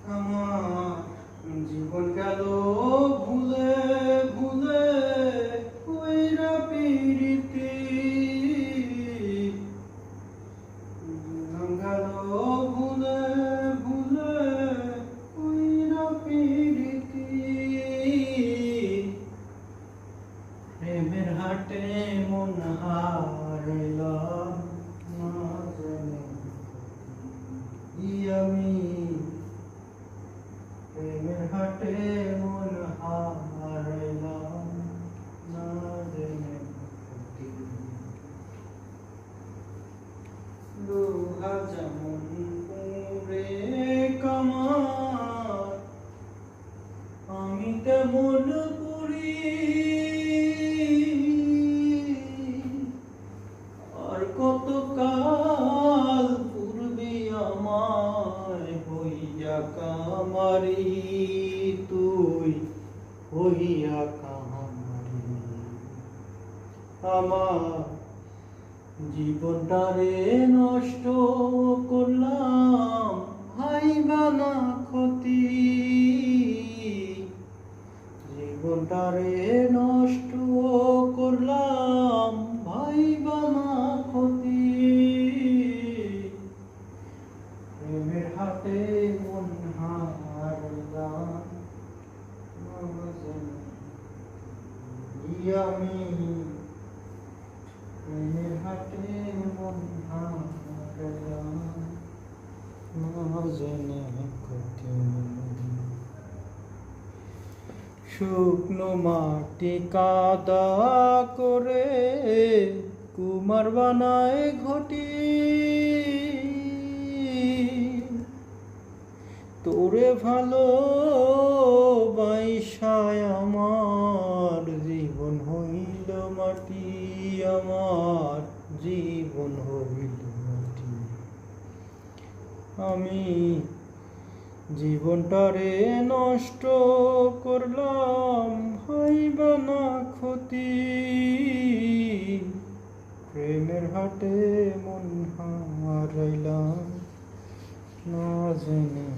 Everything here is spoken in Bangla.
আমার জীবন গেল ভুলে ভুলে কইরা পিরিতি জীবন গেল ভুলে ভুলে কইরা পিরিতি প্রেমের হাটে মন হারাইলাম না জানি আমি প্রেমের হাটে মন হারাইলাম না জেনে লোহা যেমন পুড়ে কামার আমি তেমন পুরি আর কত কাল পূর্বে আমায় হইয়া কামারি তুই হইয়া কামারি আমার জীবনটারে নষ্ট করলাম ভাইবা না ক্ষতি জীবনটারে নষ্ট করলাম ভাইবা না ক্ষতি প্রেমের হাতে মন হারাইলাম আমি প্রেমের হাতে মন হারাইলাম না জেনে ক্ষতি শুকনো মাটি কাদা করে কুমার বানায় ঘটি তোরে ভালো বাইসায় আমার জীবন হইল মাটি আমার জীবন হইল মাটি আমি জীবনটারে নষ্ট করলাম হইবা না ক্ষতি প্রেমের হাটে মন হারাইলাম না জেনে